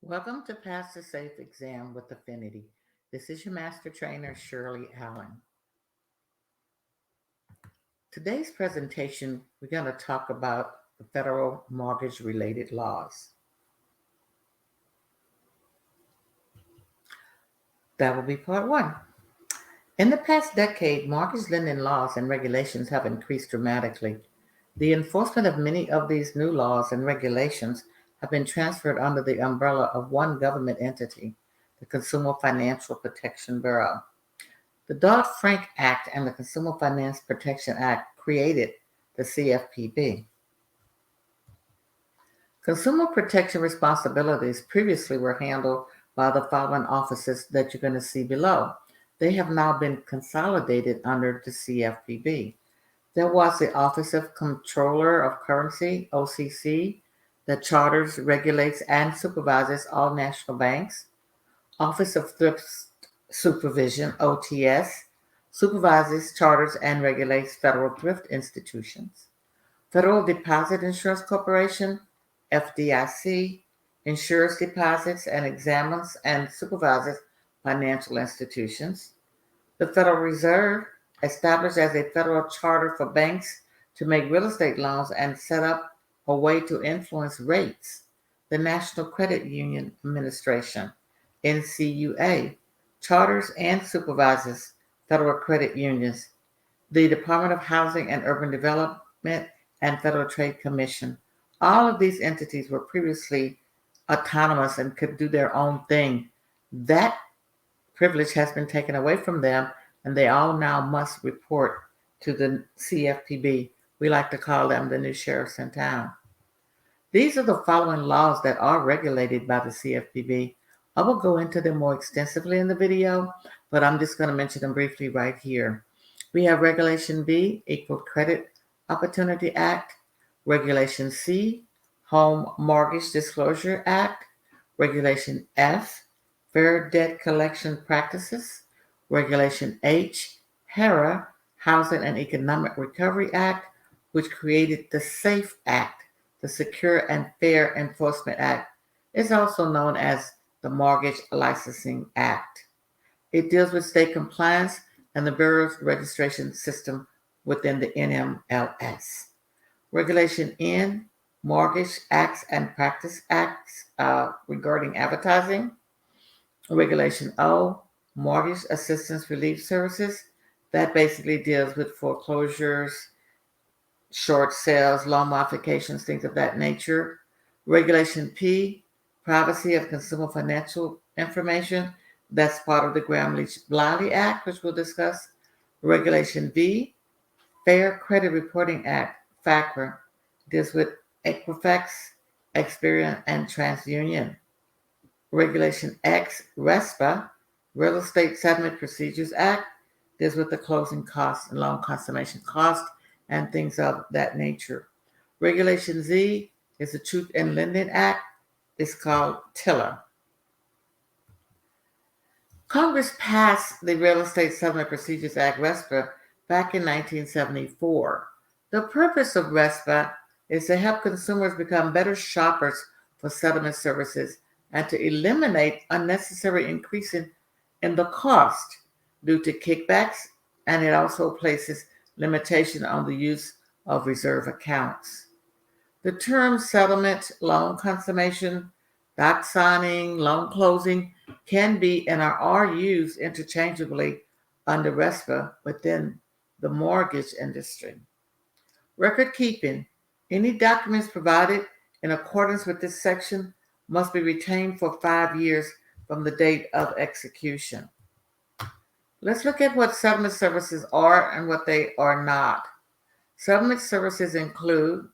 Welcome to Pass the Safe Exam with Affinity. This is your master trainer, Shirley Allen. Today's presentation, we're going to talk about the federal mortgage related laws. That will be part one. In the past decade, mortgage lending laws and regulations have increased dramatically. The enforcement of many of these new laws and regulations have been transferred under the umbrella of one government entity, the Consumer Financial Protection Bureau. The Dodd-Frank Act and the Consumer Finance Protection Act created the CFPB. Consumer protection responsibilities previously were handled by the following offices that you're going to see below. They have now been consolidated under the CFPB. There was the Office of Comptroller of Currency, OCC, that charters, regulates, and supervises all national banks. Office of Thrift Supervision, OTS, supervises, charters, and regulates federal thrift institutions. Federal Deposit Insurance Corporation, FDIC, insures deposits and examines and supervises financial institutions. The Federal Reserve, established as a federal charter for banks to make real estate loans and set up a way to influence rates. The National Credit Union Administration, NCUA, charters and supervises federal credit unions. The Department of Housing and Urban Development and Federal Trade Commission. All of these entities were previously autonomous and could do their own thing. That privilege has been taken away from them, and they all now must report to the CFPB. We like to call them the new sheriffs in town. These are the following laws that are regulated by the CFPB. I will go into them more extensively in the video, but I'm just going to mention them briefly right here. We have Regulation B, Equal Credit Opportunity Act, Regulation C, Home Mortgage Disclosure Act, Regulation F, Fair Debt Collection Practices, Regulation H, HERA, Housing and Economic Recovery Act, which created the SAFE Act, the Secure and Fair Enforcement Act. It's also known as the Mortgage Licensing Act. It deals with state compliance and the Bureau's registration system within the NMLS. Regulation N, Mortgage Acts and Practice Acts regarding advertising. Regulation O, Mortgage Assistance Relief Services. That basically deals with foreclosures, short sales, loan modifications, things of that nature. Regulation P, Privacy of Consumer Financial Information. That's part of the Gramm-Leach-Bliley Act, which we'll discuss. Regulation V, Fair Credit Reporting Act, FACRA, deals with Equifax, Experian, and TransUnion. Regulation X, RESPA, Real Estate Settlement Procedures Act, deals with the closing costs and loan consummation cost and things of that nature. Regulation Z is the Truth in Lending Act. It's called TILA. Congress passed the Real Estate Settlement Procedures Act, RESPA, back in 1974. The purpose of RESPA is to help consumers become better shoppers for settlement services and to eliminate unnecessary increase in the cost due to kickbacks, and it also places limitation on the use of reserve accounts. The term settlement, loan consummation, doc signing, loan closing can be and are used interchangeably under RESPA within the mortgage industry. Record keeping. Any documents provided in accordance with this section must be retained for 5 years from the date of execution. Let's look at what settlement services are and what they are not. Settlement services include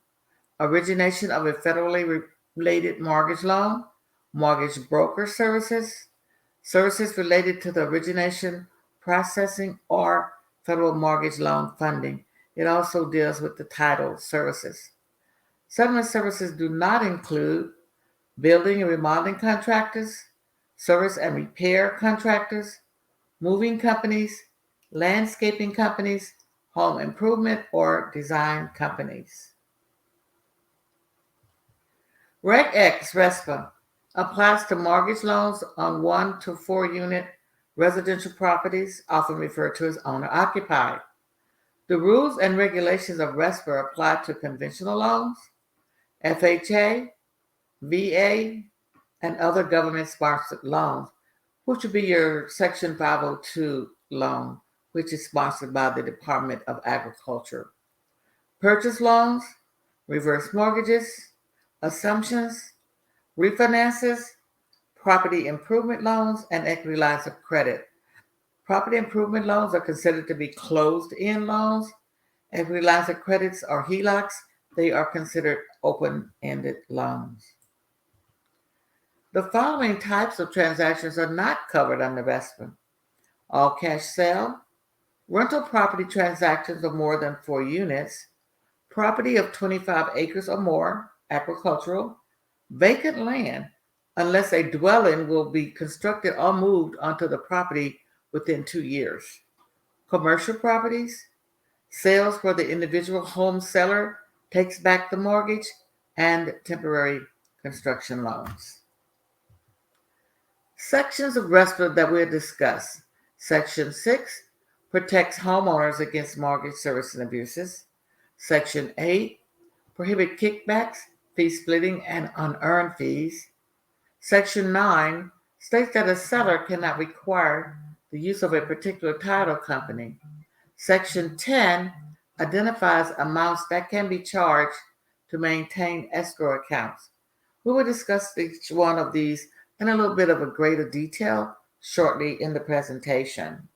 origination of a federally related mortgage loan, mortgage broker services, services related to the origination, processing, or federal mortgage loan funding. It also deals with the title services. Settlement services do not include building and remodeling contractors, service and repair contractors, moving companies, landscaping companies, home improvement or design companies. Reg X, RESPA, Applies to mortgage loans on 1 to 4 unit residential properties, often referred to as owner occupied. The rules and regulations of RESPA apply to conventional loans, FHA, VA, and other government sponsored loans, which would be your Section 502 loan, which is sponsored by the Department of Agriculture. Purchase loans, reverse mortgages, assumptions, refinances, property improvement loans, and equity lines of credit. Property improvement loans are considered to be closed-end loans. Equity lines of credits are HELOCs. They are considered open-ended loans. The following types of transactions are not covered under RESPA: all cash sale, rental property transactions of more than 4 units, property of 25 acres or more, agricultural, vacant land, unless a dwelling will be constructed or moved onto the property within 2 years, commercial properties, sales where the individual home seller takes back the mortgage, and temporary construction loans. Sections of RESPA that we'll discuss. Section 6 protects homeowners against mortgage servicing abuses. Section 8 prohibits kickbacks, fee splitting, and unearned fees. Section 9 states that a seller cannot require the use of a particular title company. Section 10 identifies amounts that can be charged to maintain escrow accounts. We will discuss each one of these in a little bit of a greater detail shortly in the presentation.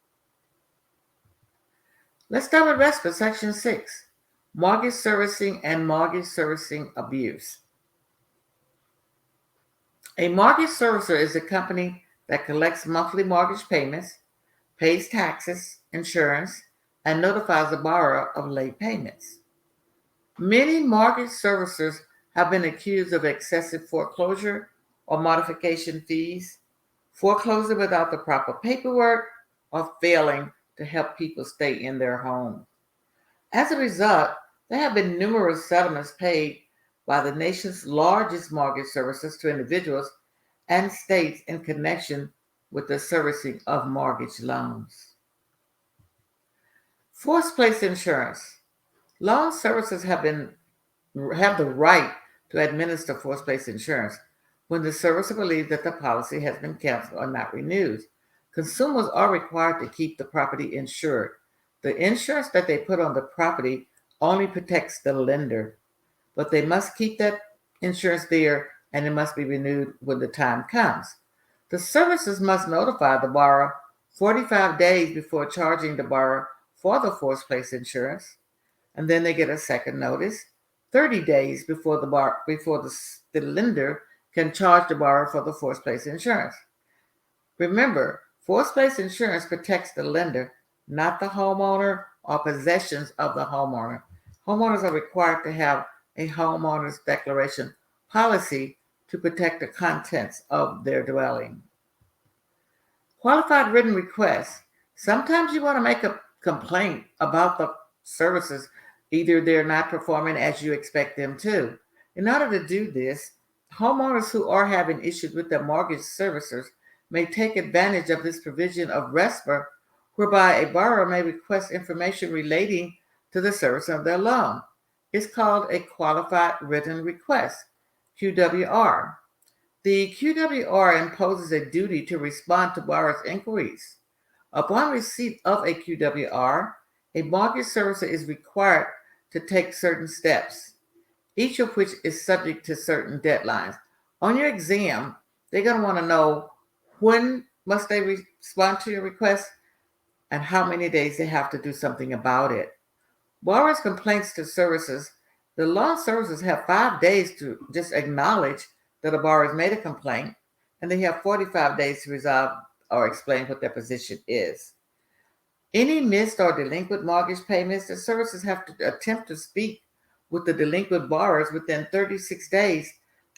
Let's start with RESPA, Section 6, mortgage servicing and mortgage servicing abuse. A mortgage servicer is a company that collects monthly mortgage payments, pays taxes, insurance, and notifies the borrower of late payments. Many mortgage servicers have been accused of excessive foreclosure or modification fees, foreclosing without the proper paperwork, or failing to help people stay in their home. As a result, there have been numerous settlements paid by the nation's largest mortgage servicers to individuals and states in connection with the servicing of mortgage loans. Forced place insurance. Loan servicers have the right to administer forced place insurance when the servicer believes that the policy has been canceled or not renewed. Consumers are required to keep the property insured. The insurance that they put on the property only protects the lender, but they must keep that insurance there and it must be renewed when the time comes. The servicers must notify the borrower 45 days before charging the borrower for the forced place insurance, and then they get a second notice 30 days before the lender can charge the borrower for the forced place insurance. Remember, forced place insurance protects the lender, not the homeowner or possessions of the homeowner. Homeowners are required to have a homeowner's declaration policy to protect the contents of their dwelling. Qualified written requests. Sometimes you want to make a complaint about the services. Either they're not performing as you expect them to. In order to do this, homeowners who are having issues with their mortgage servicers may take advantage of this provision of RESPA, whereby a borrower may request information relating to the service of their loan. It's called a qualified written request, QWR. The QWR imposes a duty to respond to borrower's inquiries. Upon receipt of a QWR, a mortgage servicer is required to take certain steps, each of which is subject to certain deadlines. On your exam, they're going to want to know when must they respond to your request and how many days they have to do something about it. Borrowers' complaints to services. The loan servicers have 5 days to just acknowledge that a borrower has made a complaint, and they have 45 days to resolve or explain what their position is. Any missed or delinquent mortgage payments, the servicers have to attempt to speak with the delinquent borrowers within 36 days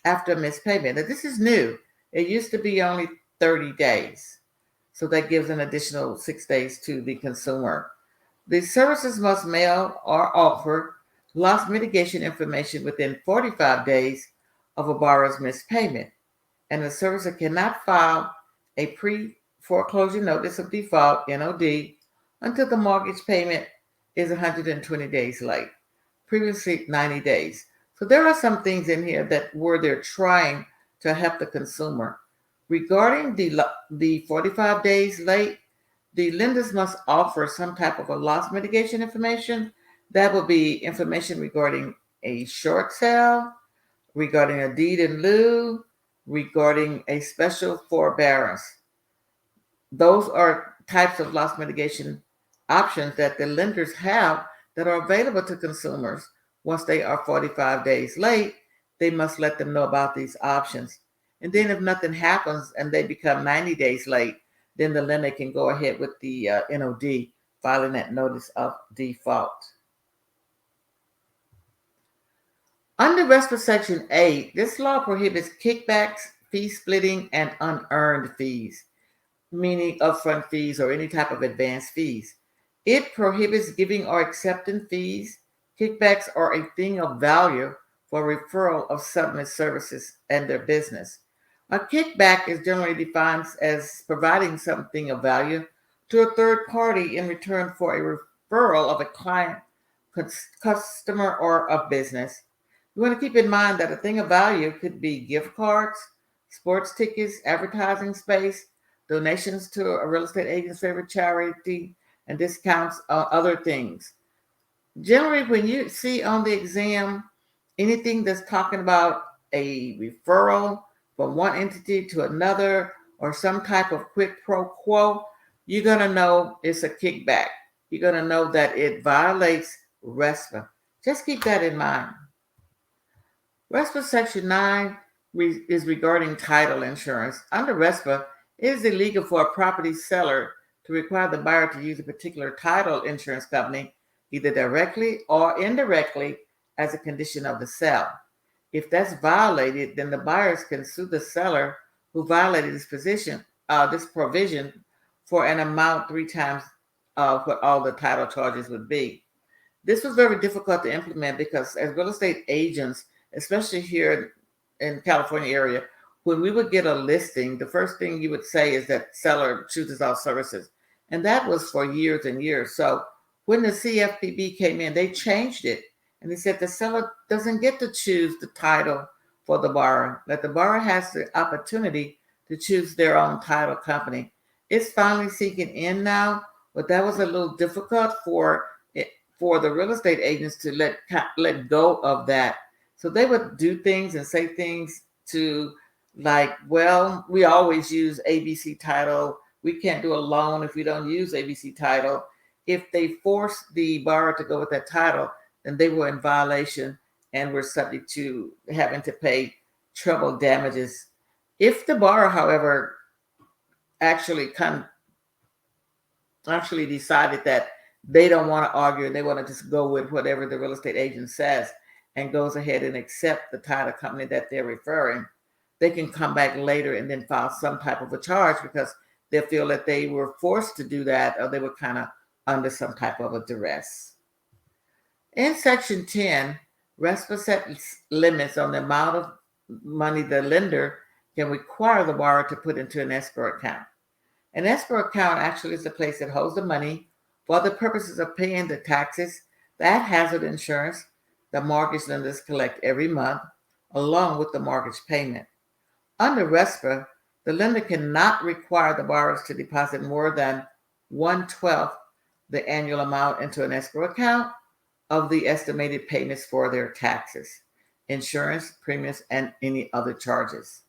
after a missed payment. Now, this is new. It used to be only 30 days. So that gives an additional 6 days to the consumer. The servicers must mail or offer loss mitigation information within 45 days of a borrower's missed payment. and the servicer cannot file a pre-foreclosure notice of default (NOD) until the mortgage payment is 120 days late. Previously 90 days. So there are some things in here that where they're trying to help the consumer. Regarding the 45 days late, the lenders must offer some type of a loss mitigation information. That will be information regarding a short sale, regarding a deed in lieu, regarding a special forbearance. Those are types of loss mitigation options that the lenders have that are available to consumers. Once they are 45 days late, they must let them know about these options. And then if nothing happens and they become 90 days late, then the lender can go ahead with the NOD, filing that notice of default. Under RESPA Section 8, this law prohibits kickbacks, fee splitting, and unearned fees, meaning upfront fees or any type of advance fees. It prohibits giving or accepting fees. Kickbacks are a thing of value for referral of settlement services and their business. A kickback is generally defined as providing something of value to a third party in return for a referral of a client, customer, or of business. You want to keep in mind that a thing of value could be gift cards, sports tickets, advertising space, donations to a real estate agent's favorite charity, and discounts on other things. Generally, when you see on the exam anything that's talking about a referral from one entity to another or some type of quid pro quo, you're going to know it's a kickback. You're going to know that it violates RESPA. Just keep that in mind. RESPA Section 9 is regarding title insurance. Under RESPA, it is illegal for a property seller to require the buyer to use a particular title insurance company, either directly or indirectly, as a condition of the sale. If that's violated, then the buyers can sue the seller who violated this provision for an amount 3 times what all the title charges would be. This was very difficult to implement because as real estate agents, especially here in California area, when we would get a listing, the first thing you would say is that seller chooses all services. And that was for years and years. So when the CFPB came in, they changed it. And they said the seller doesn't get to choose the title for the borrower, that the borrower has the opportunity to choose their own title company. It's finally sinking in now, but that was a little difficult for the real estate agents to let go of that. So they would do things and say things to like, well, we always use ABC title. We can't do a loan if we don't use ABC title. If they force the borrower to go with that title, then they were in violation and were subject to having to pay treble damages. If the borrower, however, actually decided that they don't want to argue and they want to just go with whatever the real estate agent says and goes ahead and accept the title company that they're referring, they can come back later and then file some type of a charge because they feel that they were forced to do that or they were kind of under some type of a duress. In Section 10, RESPA sets limits on the amount of money the lender can require the borrower to put into an escrow account. An escrow account actually is the place that holds the money for the purposes of paying the taxes, that hazard insurance the mortgage lenders collect every month, along with the mortgage payment. Under RESPA, the lender cannot require the borrowers to deposit more than 1/12 the annual amount into an escrow account of the estimated payments for their taxes, insurance, premiums, and any other charges.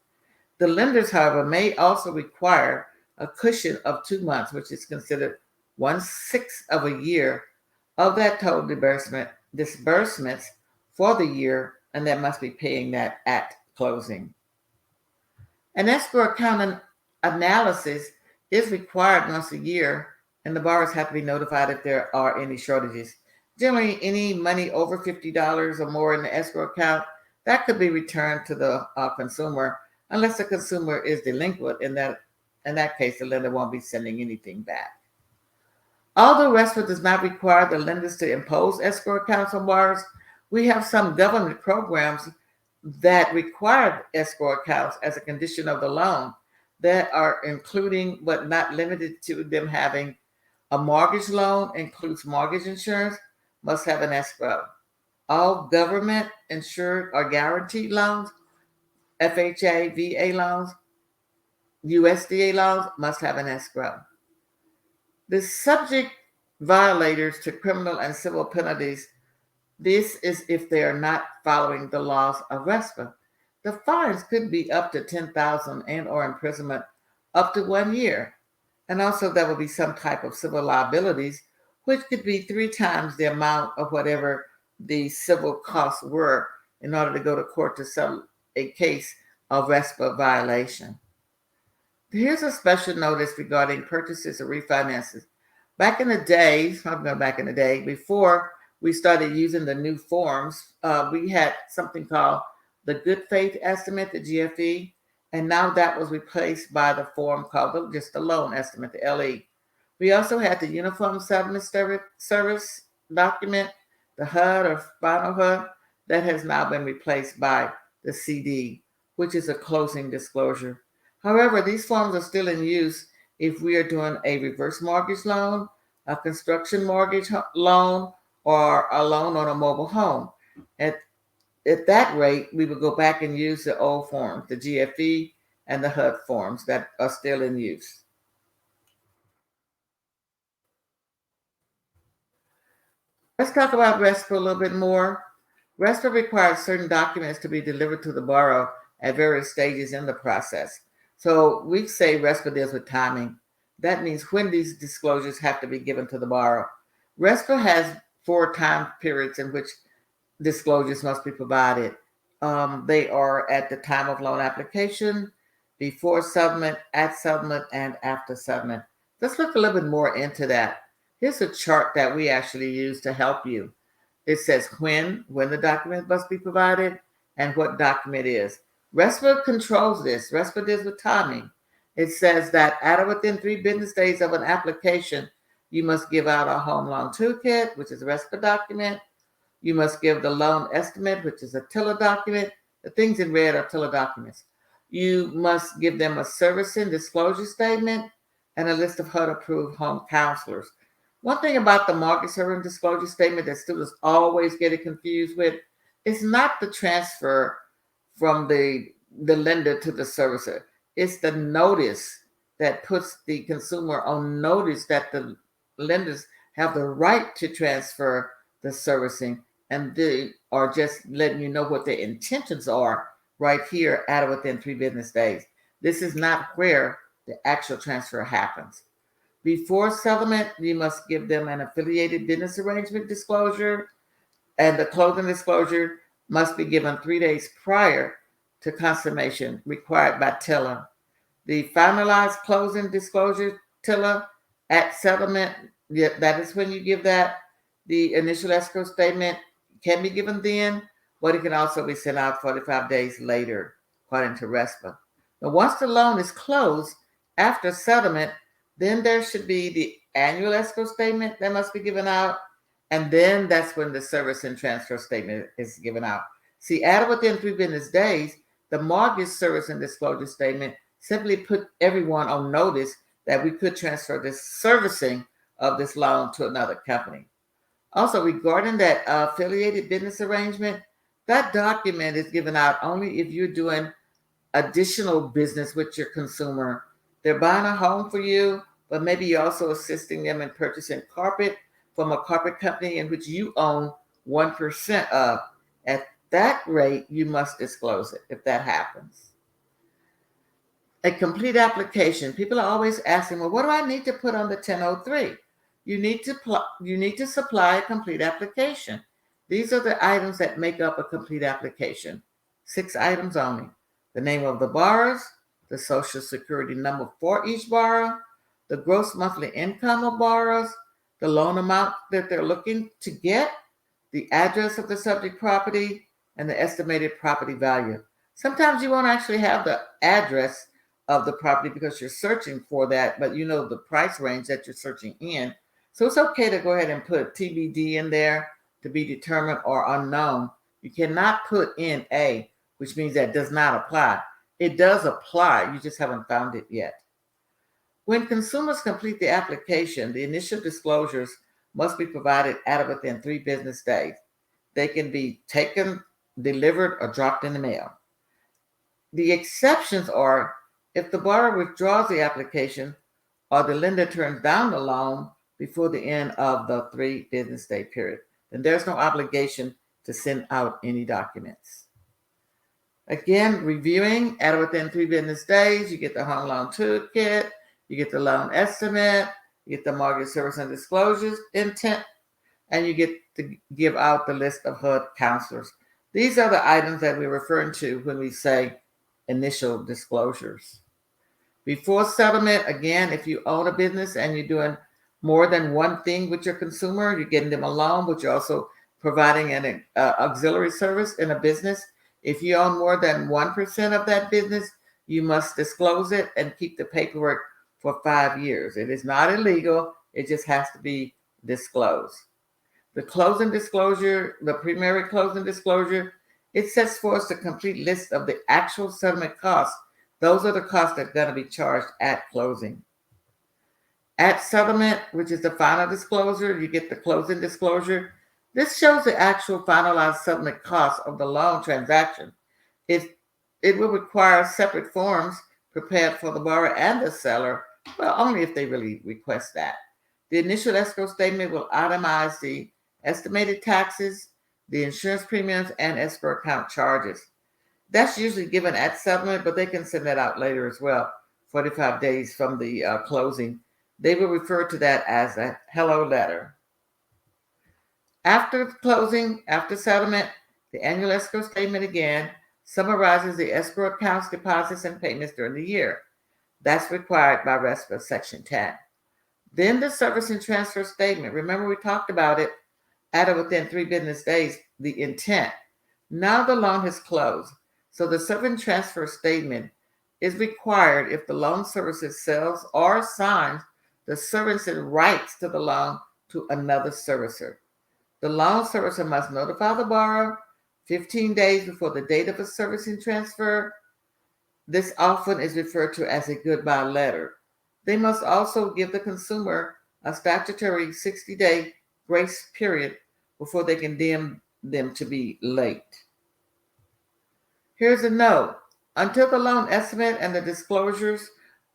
The lenders, however, may also require a cushion of 2 months, which is considered 1/6 of a year of that total disbursements for the year, and that must be paying that at closing. An escrow account analysis is required once a year, and the borrowers have to be notified if there are any shortages. Generally, any money over $50 or more in the escrow account, that could be returned to the consumer, unless the consumer is delinquent. In that case, the lender won't be sending anything back. Although RESPA does not require the lenders to impose escrow accounts on borrowers, we have some government programs that require escrow accounts as a condition of the loan that are including but not limited to them having a mortgage loan, includes mortgage insurance, must have an escrow. All government insured or guaranteed loans, FHA, VA loans, USDA loans must have an escrow. The subject violators to criminal and civil penalties. This is if they are not following the laws of RESPA. The fines could be up to $10,000 and/or imprisonment up to 1 year, and also there will be some type of civil liabilities, which could be 3 times the amount of whatever the civil costs were in order to go to court to settle a case of RESPA violation. Here's a special notice regarding purchases or refinances. Back in the days, I'm going back in the day, before we started using the new forms, we had something called the good faith estimate, the GFE, and now that was replaced by the form called just the loan estimate, the LE. We also had the Uniform Settlement Service document, the HUD or final HUD, that has now been replaced by the CD, which is a closing disclosure. However, these forms are still in use if we are doing a reverse mortgage loan, a construction mortgage loan, or a loan on a mobile home. At that rate, we would go back and use the old forms, the GFE and the HUD forms that are still in use. Let's talk about RESPA a little bit more. RESPA requires certain documents to be delivered to the borrower at various stages in the process. So we say RESPA deals with timing. That means when these disclosures have to be given to the borrower. RESPA has 4 time periods in which disclosures must be provided. They are at the time of loan application, before settlement, at settlement, and after settlement. Let's look a little bit more into that. Here's a chart that we actually use to help you. It says when the document must be provided, and what document is. RESPA controls this. RESPA deals with timing. It says that at or within 3 business days of an application, you must give out a home loan toolkit, which is a RESPA document. You must give the loan estimate, which is a TILA document. The things in red are TILA documents. You must give them a servicing disclosure statement and a list of HUD-approved home counselors. One thing about the mortgage servicing disclosure statement that students always get it confused with is not the transfer from the lender to the servicer. It's the notice that puts the consumer on notice that the lenders have the right to transfer the servicing, and they are just letting you know what their intentions are right here at or within 3 business days. This is not where the actual transfer happens. Before settlement, you must give them an affiliated business arrangement disclosure, and the closing disclosure must be given 3 days prior to consummation required by TILA. The finalized closing disclosure, TILA, at settlement, that is when you give that. The initial escrow statement can be given then, but it can also be sent out 45 days later, according to RESPA. But once the loan is closed after settlement, then there should be the annual escrow statement that must be given out, and then that's when the service and transfer statement is given out. See, at or within 3 business days, the mortgage service and disclosure statement simply put everyone on notice that we could transfer this servicing of this loan to another company. Also, regarding that affiliated business arrangement, that document is given out only if you're doing additional business with your consumer. They're buying a home for you, but maybe you're also assisting them in purchasing carpet from a carpet company in which you own 1% of. At that rate, you must disclose it if that happens. A complete application. People are always asking, well, what do I need to put on the 1003? You need to supply a complete application. These are the items that make up a complete application. 6 items only. The name of the borrowers, the social security number for each borrower, the gross monthly income of borrowers, the loan amount that they're looking to get, the address of the subject property, and the estimated property value. Sometimes you won't actually have the address of the property because you're searching for that, but you know the price range that you're searching in. So it's okay to go ahead and put TBD in there, to be determined or unknown. You cannot put in A, which means that does not apply. It does apply, you just haven't found it yet. When consumers complete the application, the initial disclosures must be provided at or within 3 business days. They can be taken, delivered, or dropped in the mail. The exceptions are if the borrower withdraws the application or the lender turns down the loan before the end of the 3 business day period, then there's no obligation to send out any documents. Again, reviewing at or within 3 business days, you get the home loan toolkit, you get the loan estimate, you get the mortgage service and disclosures intent, and you get to give out the list of HUD counselors. These are the items that we're referring to when we say initial disclosures. Before settlement, again, if you own a business and you're doing more than one thing with your consumer, you're getting them a loan, but you're also providing an auxiliary service in a business. If you own more than 1% of that business, you must disclose it and keep the paperwork for 5 years. It is not illegal. It just has to be disclosed. The closing disclosure, the primary closing disclosure, it sets forth a complete list of the actual settlement costs. Those are the costs that are going to be charged at closing. At settlement, which is the final disclosure, you get the closing disclosure. This shows the actual finalized settlement costs of the loan transaction. It will require separate forms prepared for the borrower and the seller, well, only if they really request that. The initial escrow statement will itemize the estimated taxes, the insurance premiums, and escrow account charges. That's usually given at settlement, but they can send that out later as well, 45 days from the closing. They will refer to that as a hello letter. After closing, after settlement, the annual escrow statement again summarizes the escrow accounts, deposits, and payments during the year. That's required by RESPA Section 10. Then the service and transfer statement. Remember, we talked about it at or within 3 business days, the intent. Now the loan has closed. So the service and transfer statement is required if the loan servicer sells or assigns the servicing rights to the loan to another servicer. The loan servicer must notify the borrower 15 days before the date of a servicing transfer. This often is referred to as a goodbye letter. They must also give the consumer a statutory 60-day grace period before they can deem them to be late. Here's a note. Until the loan estimate and the disclosures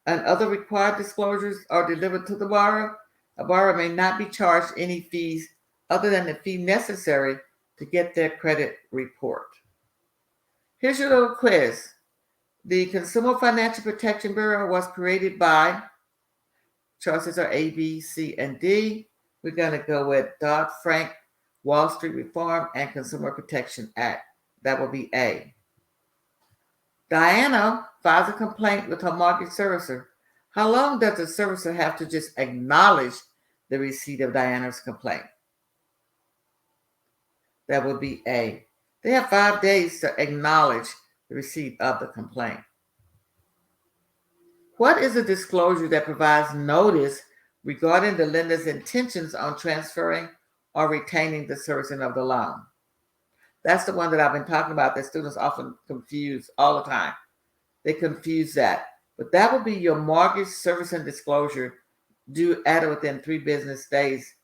and other required disclosures are delivered to the borrower, a borrower may not be charged any fees other than the fee necessary to get their credit report. Here's your little quiz. The Consumer Financial Protection Bureau was created by, choices are A, B, C, and D. We're going to go with Dodd-Frank, Wall Street Reform, and Consumer Protection Act. That will be A. Diana files a complaint with her mortgage servicer. How long does the servicer have to just acknowledge the receipt of Diana's complaint? That would be A. They have 5 days to acknowledge the receipt of the complaint. What is a disclosure that provides notice regarding the lender's intentions on transferring or retaining the servicing of the loan? That's the one that I've been talking about that students often confuse all the time. They confuse that. But that will be your mortgage servicing disclosure due at or within 3 business days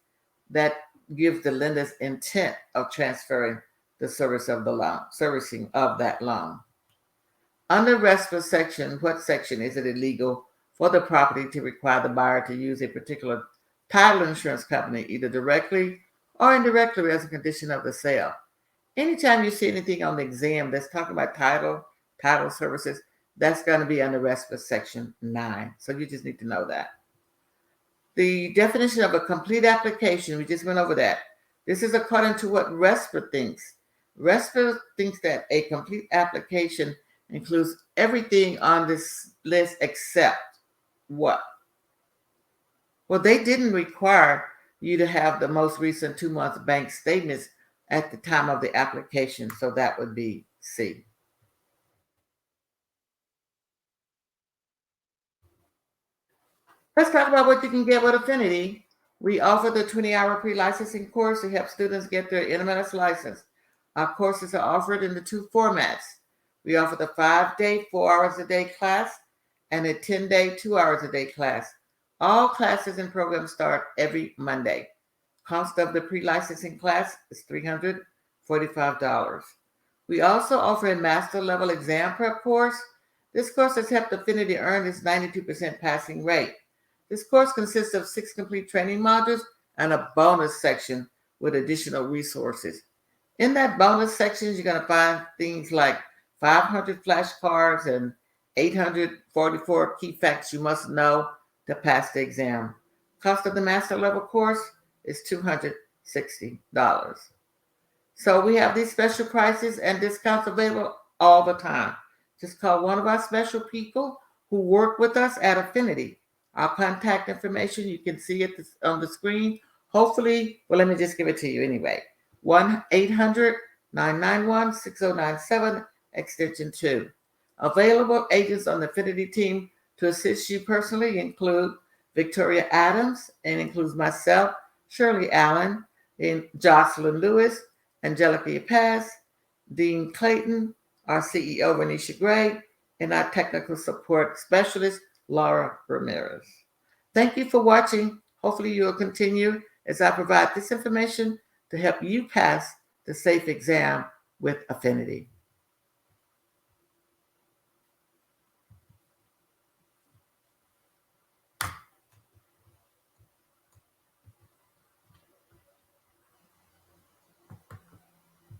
that gives the lender's intent of transferring the service of the loan, servicing of that loan. Under RESPA section, what section is it illegal for the property to require the buyer to use a particular title insurance company, either directly or indirectly as a condition of the sale? Anytime you see anything on the exam that's talking about title services, that's going to be under RESPA section 9. So you just need to know that. The definition of a complete application, we just went over that. This is according to what RESPA thinks. RESPA thinks that a complete application includes everything on this list except what? Well, they didn't require you to have the most recent 2-month bank statements at the time of the application, so that would be C. Let's talk about what you can get with Affinity. We offer the 20-hour pre-licensing course to help students get their NMLS license. Our courses are offered in the 2 formats. We offer the 5-day, 4 hours a day class and a 10-day, 2 hours a day class. All classes and programs start every Monday. Cost of the pre-licensing class is $345. We also offer a master level exam prep course. This course has helped Affinity earn its 92% passing rate. This course consists of 6 complete training modules and a bonus section with additional resources. In that bonus section, you're going to find things like 500 flashcards and 844 key facts you must know to pass the exam. Cost of the master level course is $260. So we have these special prices and discounts available all the time. Just call one of our special people who work with us at Affinity. Our contact information, you can see it on the screen. Hopefully, well, let me just give it to you anyway. 1-800-991-6097, extension 2. Available agents on the Affinity team to assist you personally include Victoria Adams, and includes myself, Shirley Allen, and Jocelyn Lewis, Angelica Paz, Dean Clayton, our CEO, Renisha Gray, and our technical support specialist, Laura Ramirez. Thank you for watching. Hopefully you will continue as I provide this information to help you pass the SAFE exam with Affinity.